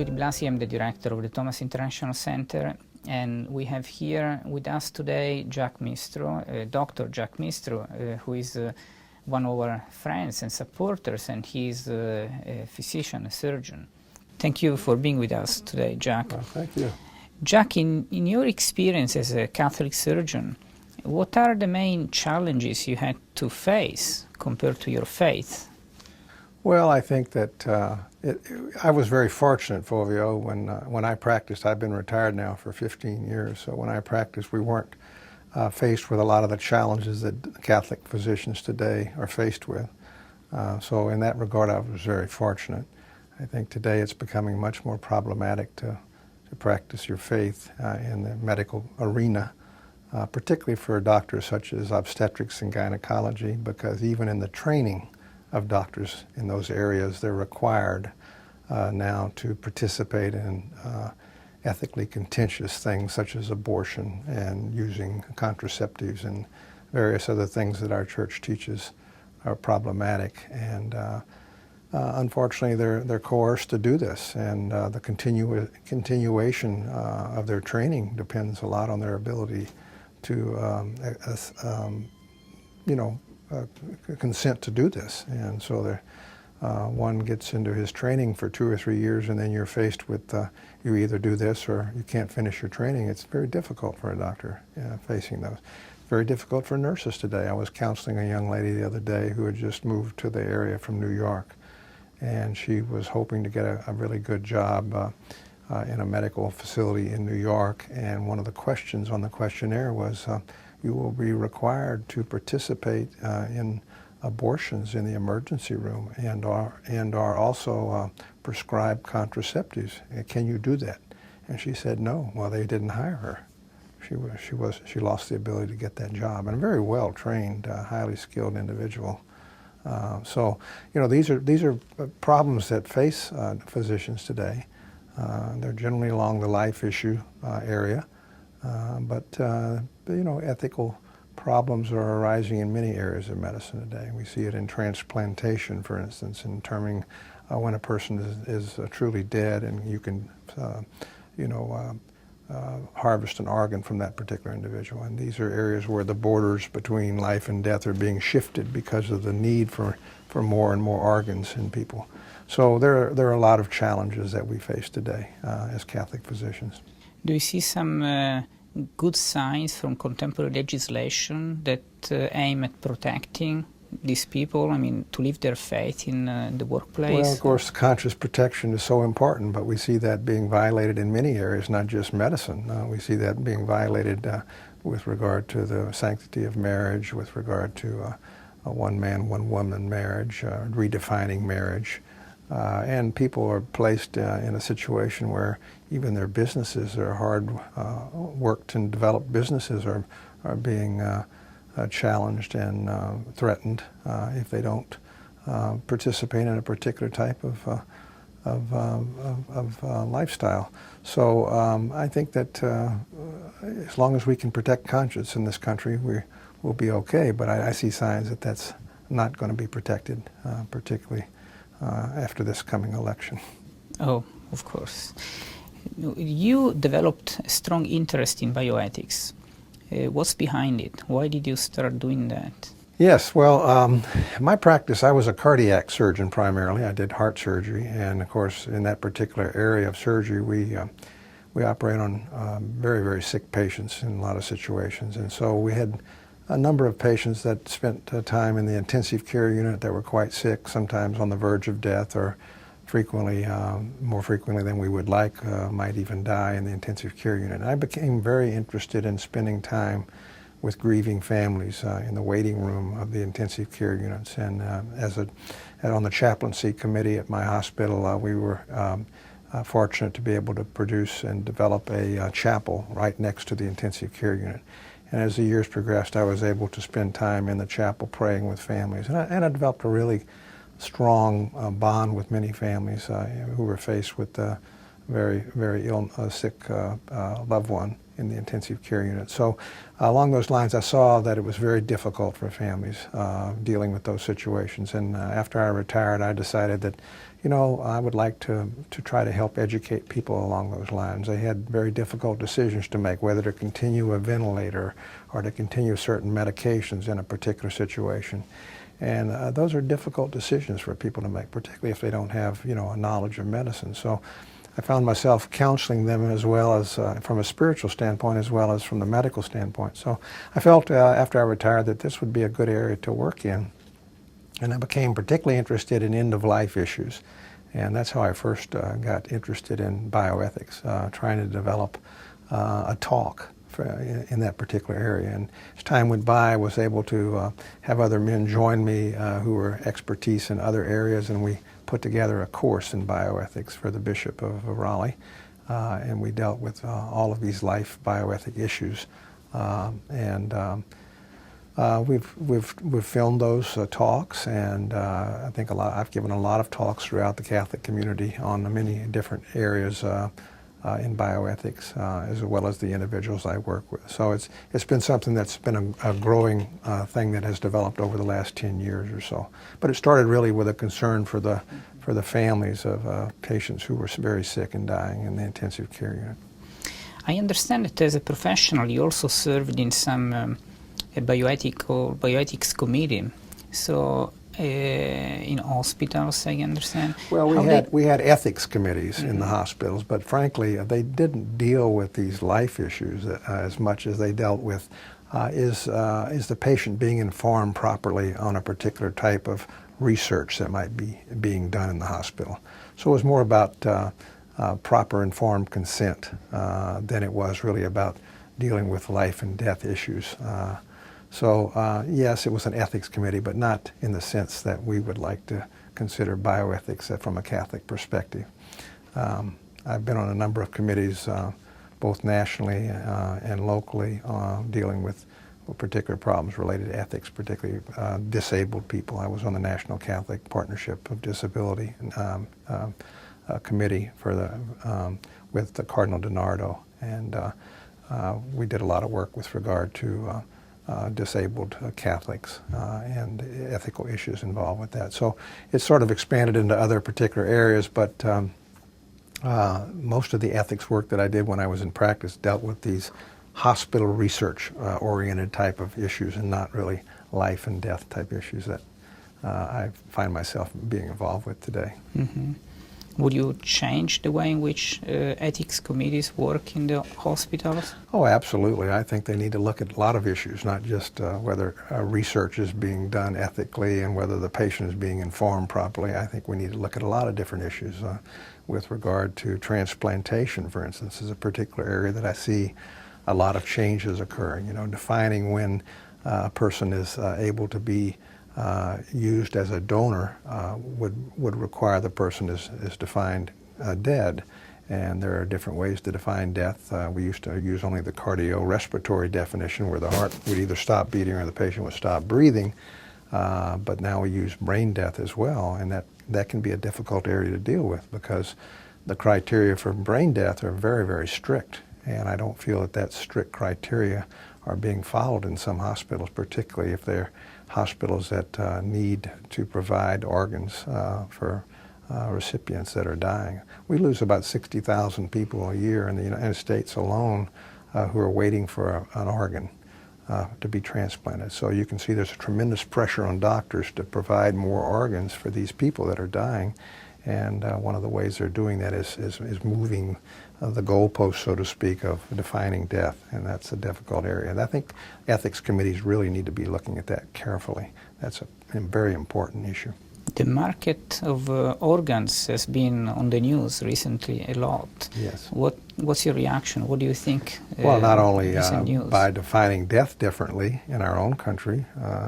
Silvio Di Blasi, I'm the director of the Thomas International Center, and we have here with us today Jacques Mistrot, Dr. Jacques Mistrot, who is one of our friends and supporters, and he's a physician, a surgeon. Thank you for being with us today, Jacques. Well, thank you. Jacques, in your experience as a Catholic surgeon, what are the main challenges you had to face compared to your faith? Well, I think that I was very fortunate, Fulvio, when I practiced. I've been retired now for 15 years, so when I practiced, we weren't faced with a lot of the challenges that Catholic physicians today are faced with. So in that regard, I was very fortunate. I think today it's becoming much more problematic to practice your faith in the medical arena, particularly for doctors such as obstetrics and gynecology, because even in the training of doctors in those areas, they're required now to participate in ethically contentious things such as abortion and using contraceptives and various other things that our church teaches are problematic. And unfortunately, they're coerced to do this, and the continuation of their training depends a lot on their ability to, consent to do this. And so one gets into his training for 2 or 3 years, and then you're faced with you either do this or you can't finish your training. It's very difficult for a doctor facing those. Very difficult for nurses today. I was counseling a young lady the other day who had just moved to the area from New York, and she was hoping to get a really good job in a medical facility in New York. And one of the questions on the questionnaire was, you will be required to participate in abortions in the emergency room and are also prescribed contraceptives. Can you do that? And she said no. Well, they didn't hire her. She lost the ability to get that job. And a very well trained, highly skilled individual. So these are problems that face physicians today. They're generally along the life issue area. But ethical problems are arising in many areas of medicine today. We see it in transplantation, for instance, in determining when a person is truly dead, and you can, harvest an organ from that particular individual. And these are areas where the borders between life and death are being shifted because of the need for more and more organs in people. So there are a lot of challenges that we face today as Catholic physicians. Do you see some good signs from contemporary legislation that aim at protecting these people, to live their faith in the workplace? Well, of course, conscious protection is so important, but we see that being violated in many areas, not just medicine. We see that being violated with regard to the sanctity of marriage, with regard to a one-man, one-woman marriage, redefining marriage. And people are placed in a situation where even their businesses are hard worked and developed businesses are being challenged and threatened if they don't participate in a particular type of lifestyle. So I think that as long as we can protect conscience in this country, we'll be okay. But I see signs that that's not going to be protected, particularly after this coming election. Oh, of course. You developed a strong interest in bioethics. What's behind it? Why did you start doing that? Yes, well, my practice, I was a cardiac surgeon primarily. I did heart surgery, and of course, in that particular area of surgery, we operate on very, very sick patients in a lot of situations. And so we had a number of patients that spent time in the intensive care unit that were quite sick, sometimes on the verge of death, or frequently, more frequently than we would like, might even die in the intensive care unit. And I became very interested in spending time with grieving families in the waiting room of the intensive care units. And on the chaplaincy committee at my hospital, we were fortunate to be able to produce and develop a chapel right next to the intensive care unit. And as the years progressed, I was able to spend time in the chapel praying with families. And I developed a really strong bond with many families who were faced with very, very ill, sick loved one in the intensive care unit. So along those lines, I saw that it was very difficult for families dealing with those situations. And after I retired, I decided that, you know, I would like to try to help educate people along those lines. They had very difficult decisions to make, whether to continue a ventilator or to continue certain medications in a particular situation. And those are difficult decisions for people to make, particularly if they don't have, you know, a knowledge of medicine. So I found myself counseling them as well as from a spiritual standpoint as well as from the medical standpoint. So I felt after I retired that this would be a good area to work in. And I became particularly interested in end-of-life issues. And that's how I first got interested in bioethics, trying to develop a talk in that particular area. And as time went by, I was able to have other men join me who were expertise in other areas, and we put together a course in bioethics for the Bishop of Raleigh, and we dealt with all of these life bioethic issues. We've filmed those talks, and I think I've given a lot of talks throughout the Catholic community on many different areas in bioethics, as well as the individuals I work with. So it's been something that's been a growing thing that has developed over the last 10 years or so. But it started really with a concern for the families of patients who were very sick and dying in the intensive care unit. I understand that as a professional you also served in some bioethics committee. So in hospitals, I understand. Well, we had ethics committees in the hospitals, but frankly, they didn't deal with these life issues as much as they dealt with is the patient being informed properly on a particular type of research that might be being done in the hospital. So it was more about proper informed consent than it was really about dealing with life and death issues. So yes, it was an ethics committee, but not in the sense that we would like to consider bioethics from a Catholic perspective. I've been on a number of committees, both nationally and locally, dealing with particular problems related to ethics, particularly disabled people. I was on the National Catholic Partnership of Disability committee for with the Cardinal DiNardo, and we did a lot of work with regard to disabled Catholics and ethical issues involved with that. So it's sort of expanded into other particular areas, but most of the ethics work that I did when I was in practice dealt with these hospital research oriented type of issues and not really life and death type issues that I find myself being involved with today. Mm-hmm. Would you change the way in which ethics committees work in the hospitals? Oh, absolutely. I think they need to look at a lot of issues, not just whether research is being done ethically and whether the patient is being informed properly. I think we need to look at a lot of different issues with regard to transplantation, for instance, is a particular area that I see a lot of changes occurring. You know, defining when a person is able to be used as a donor would require the person is defined dead, and there are different ways to define death. We used to use only the cardiorespiratory definition, where the heart would either stop beating or the patient would stop breathing, but now we use brain death as well, and that can be a difficult area to deal with because the criteria for brain death are very, very strict, and I don't feel that strict criteria are being followed in some hospitals, particularly if they're hospitals that need to provide organs for recipients that are dying. We lose about 60,000 people a year in the United States alone who are waiting for an organ to be transplanted. So you can see there's a tremendous pressure on doctors to provide more organs for these people that are dying. And one of the ways they're doing that is moving the goalpost, so to speak, of defining death, and that's a difficult area. And I think ethics committees really need to be looking at that carefully. That's a very important issue. The market of organs has been on the news recently a lot. Yes. What's your reaction? What do you think? Well, not only by defining death differently in our own country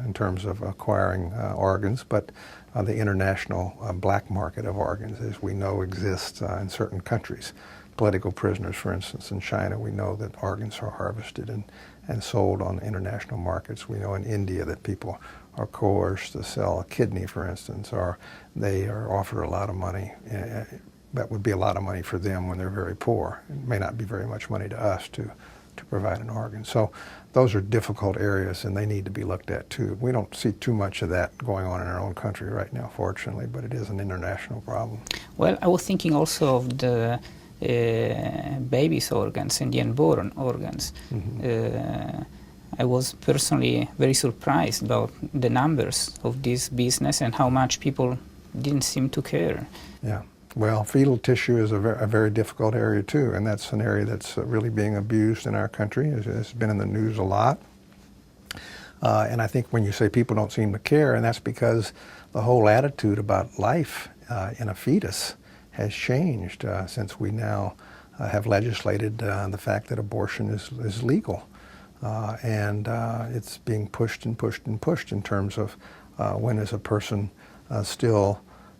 in terms of acquiring organs, but the international black market of organs, as we know, exists in certain countries. Political prisoners, for instance, in China, we know that organs are harvested and sold on international markets. We know in India that people are coerced to sell a kidney, for instance, or they are offered a lot of money that would be a lot of money for them when they're very poor. It may not be very much money to us to provide an organ. So those are difficult areas, and they need to be looked at too. We don't see too much of that going on in our own country right now, fortunately, but it is an international problem. Well, I was thinking also of the baby's organs and the unborn organs. I was personally very surprised about the numbers of this business and how much people didn't seem to care. Yeah. Well, fetal tissue is a very difficult area too, and that's an area that's really being abused in our country. It's been in the news a lot. And I think when you say people don't seem to care, and that's because the whole attitude about life in a fetus has changed since we now have legislated the fact that abortion is legal. And it's being pushed and pushed and pushed in terms of when is a person still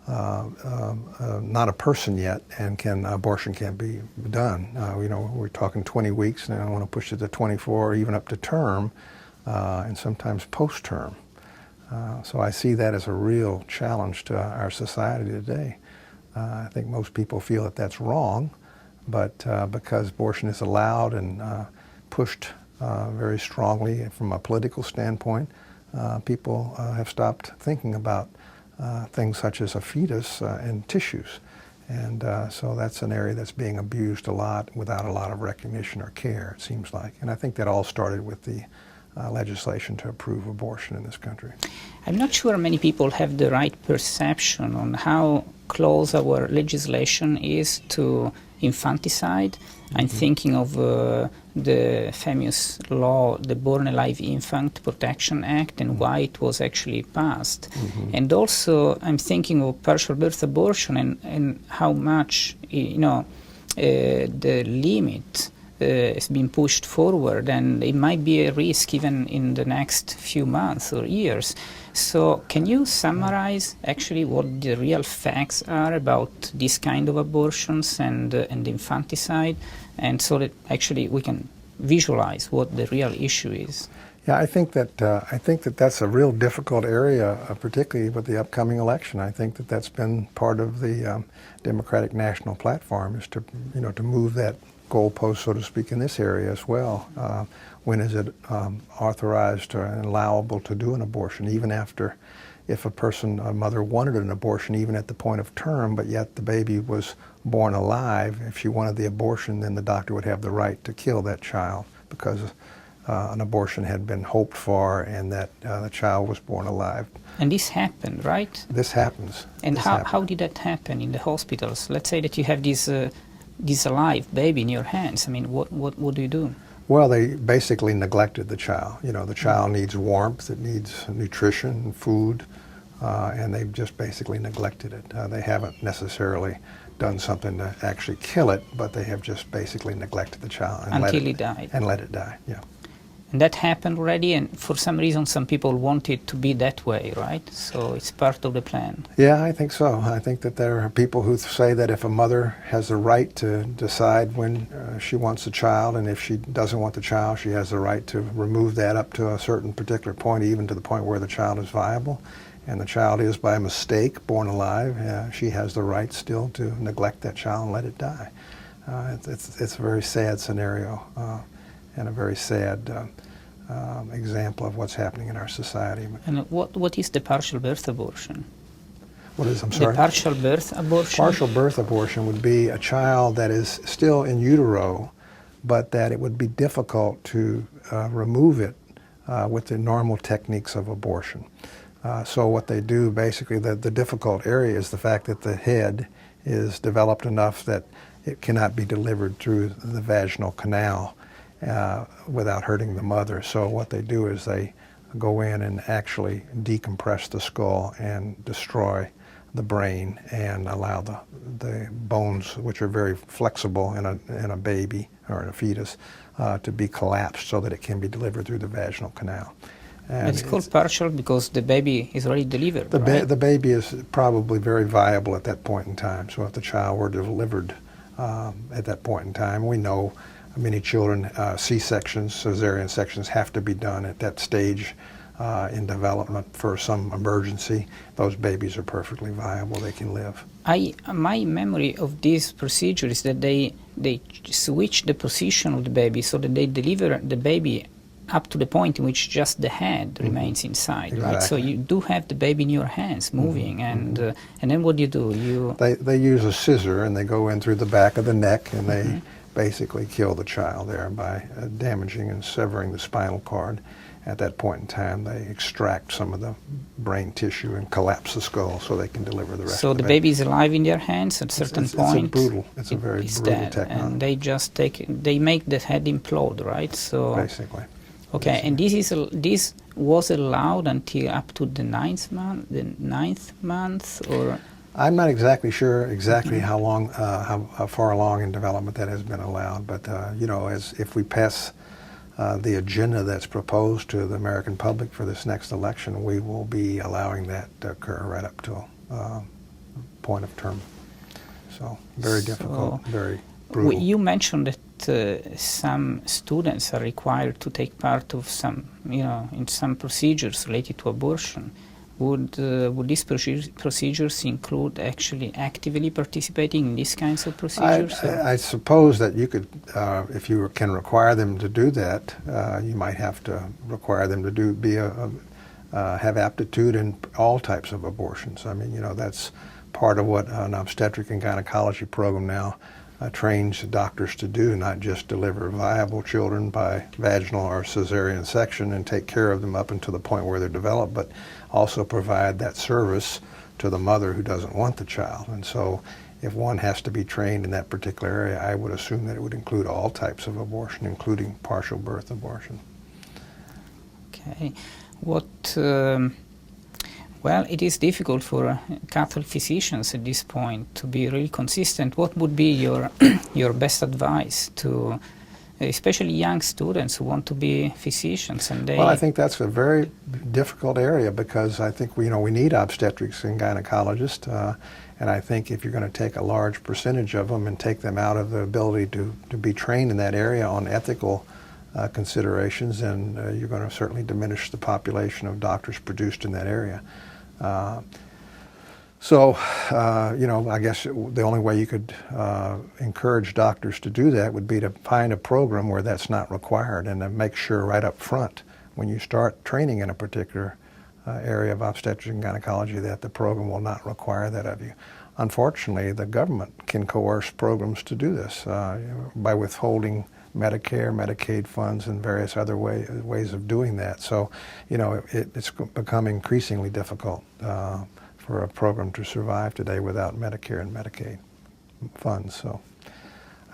not a person yet, and abortion can be done. We're talking 20 weeks, and I want to push it to 24 or even up to term, and sometimes post-term. So I see that as a real challenge to our society today. I think most people feel that that's wrong, but because abortion is allowed and pushed very strongly from a political standpoint, people have stopped thinking about things such as a fetus and tissues. And so that's an area that's being abused a lot without a lot of recognition or care, it seems like. And I think that all started with the legislation to approve abortion in this country. I'm not sure many people have the right perception on how close our legislation is to infanticide. I'm thinking of the famous law, the Born Alive Infant Protection Act, and why it was actually passed. And also I'm thinking of partial birth abortion and how much, the limit is being pushed forward, and it might be a risk even in the next few months or years. So can you summarize actually what the real facts are about this kind of abortions and infanticide, and so that actually we can visualize what the real issue is? Yeah, I think that that's a real difficult area, particularly with the upcoming election. I think that that's been part of the Democratic National Platform, is to move that goalpost, so to speak, in this area as well. When is it authorized and allowable to do an abortion, even after, if a mother wanted an abortion, even at the point of term, but yet the baby was born alive, if she wanted the abortion, then the doctor would have the right to kill that child because an abortion had been hoped for and that the child was born alive. And this happened, right? This happens. And how did that happen in the hospitals? Let's say that you have this alive baby in your hands. I mean, what do you do? Well, they basically neglected the child. The child needs warmth, it needs nutrition, food, and they've just basically neglected it. They haven't necessarily done something to actually kill it, but they have just basically neglected the child and until it died. And let it die, yeah. And that happened already, and for some reason some people want it to be that way, right? So it's part of the plan. Yeah, I think so. I think that there are people who say that if a mother has the right to decide when she wants a child, and if she doesn't want the child, she has the right to remove that up to a certain particular point, even to the point where the child is viable, and the child is by mistake born alive, she has the right still to neglect that child and let it die. It's a very sad scenario and a very sad example of what's happening in our society. And what is the partial birth abortion? What is, I'm sorry? The partial birth abortion? Partial birth abortion would be a child that is still in utero, but that it would be difficult to remove it with the normal techniques of abortion. So what they do, basically, the difficult area is the fact that the head is developed enough that it cannot be delivered through the vaginal canal without hurting the mother. So what they do is they go in and actually decompress the skull and destroy the brain and allow the bones, which are very flexible in a baby or in a fetus, to be collapsed so that it can be delivered through the vaginal canal. And it's called partial because the baby is already delivered, right? The baby is probably very viable at that point in time. So if the child were delivered at that point in time, we know many children, C-sections, cesarean sections have to be done at that stage in development for some emergency, those babies are perfectly viable. They can live. My memory of this procedure is that they switch the position of the baby so that they deliver the baby up to the point in which just the head remains inside, Exactly. right? So you do have the baby in your hands moving, and then what do? They use a scissor and they go in through the back of the neck and they basically kill the child there by damaging and severing the spinal cord. At that point in time, they extract some of the brain tissue and collapse the skull so they can deliver the rest so of the the baby is alive in their hands at a certain point. It's a very brutal dead, technique. and they make the head implode, right? So basically. Okay, and this was allowed until up to the ninth month, or? I'm not exactly sure how long, how far along in development that has been allowed, but you know, if we pass the agenda that's proposed to the American public for this next election, we will be allowing that to occur right up to point of term. So very difficult, very brutal. You mentioned that some students are required to take part of some, in some procedures related to abortion. Would these procedures include actually actively participating in these kinds of procedures? I suppose that you could, if you can require them to do that, you might have to require them to have aptitude in all types of abortions. I mean, that's part of what an obstetric and gynecology program now trains doctors to do, not just deliver viable children by vaginal or cesarean section and take care of them up until the point where they're developed, but also provide that service to the mother who doesn't want the child. And so if one has to be trained in that particular area, I would assume that it would include all types of abortion, including partial birth abortion. Okay. Well, it is difficult for Catholic physicians at this point to be really consistent. What would be your best advice to especially young students who want to be physicians? Well, I think that's a very difficult area because I think we need obstetrics and gynecologists, and I think if you're going to take a large percentage of them and take them out of the ability to be trained in that area on ethical considerations, then you're going to certainly diminish the population of doctors produced in that area. I guess the only way you could encourage doctors to do that would be to find a program where that's not required and to make sure right up front when you start training in a particular area of obstetrics and gynecology that the program will not require that of you. Unfortunately, the government can coerce programs to do this by withholding Medicare, Medicaid funds, and various other ways of doing that. So, it's become increasingly difficult for a program to survive today without Medicare and Medicaid funds. So,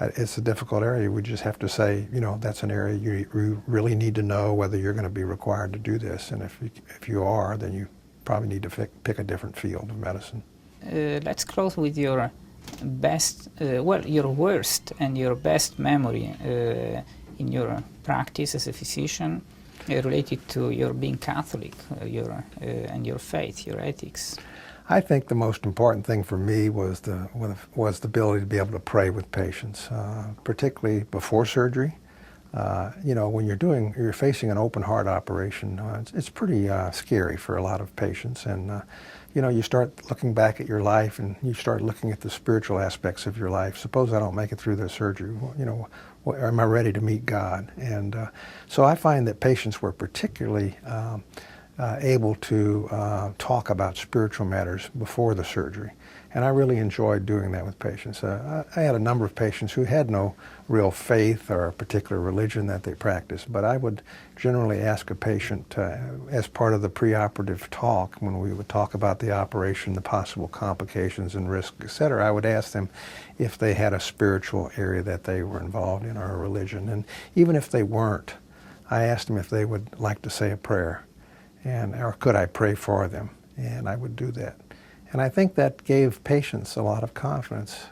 it's a difficult area. We just have to say, that's an area you really need to know whether you're going to be required to do this. And if you are, then you probably need to pick a different field of medicine. Let's close with your best, your worst and your best memory in your practice as a physician related to your being Catholic, and your faith, your ethics. I think the most important thing for me was the ability to be able to pray with patients, particularly before surgery. When you're facing an open heart operation, it's pretty scary for a lot of patients, and you start looking back at your life and you start looking at the spiritual aspects of your life. Suppose I don't make it through the surgery, am I ready to meet God? And so I find that patients were particularly able to talk about spiritual matters before the surgery. And I really enjoyed doing that with patients. I had a number of patients who had no real faith or a particular religion that they practiced, but I would generally ask a patient, as part of the preoperative talk, when we would talk about the operation, the possible complications and risks, etc., I would ask them if they had a spiritual area that they were involved in or a religion. And even if they weren't, I asked them if they would like to say a prayer, or could I pray for them, and I would do that. And I think that gave patients a lot of confidence,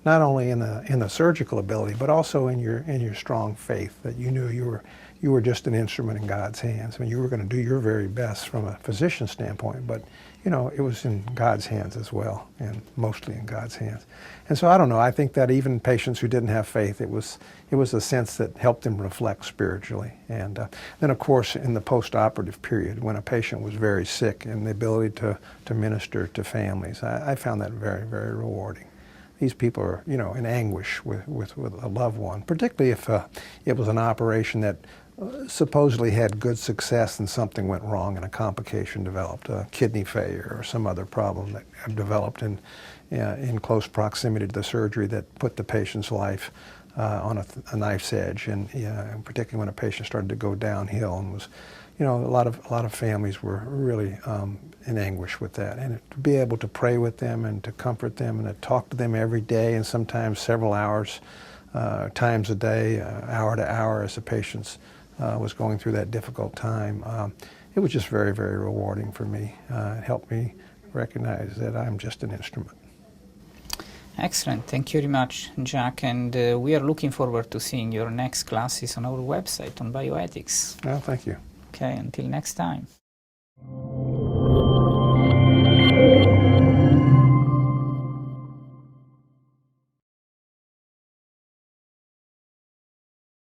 not only in the surgical ability, but also in your strong faith that you knew you were just an instrument in God's hands. I mean, you were going to do your very best from a physician standpoint, but you know, it was in God's hands as well, and mostly in God's hands. And so I don't know, I think that even patients who didn't have faith, it was a sense that helped them reflect spiritually. And then of course in the post-operative period, when a patient was very sick, and the ability to minister to families, I found that very, very rewarding. These people are, you know, in anguish with a loved one, particularly if it was an operation that supposedly had good success and something went wrong and a complication developed, kidney failure or some other problem that developed in close proximity to the surgery that put the patient's life on a knife's edge, and particularly when a patient started to go downhill and was, you know, a lot of families were really in anguish with that. And to be able to pray with them and to comfort them and to talk to them every day, and sometimes several hours, times a day, hour to hour, as the patients was going through that difficult time, it was just very, very rewarding for me. It helped me recognize that I'm just an instrument. Excellent. Thank you very much, Jacques. And we are looking forward to seeing your next classes on our website on bioethics. Well, thank you. Okay, until next time.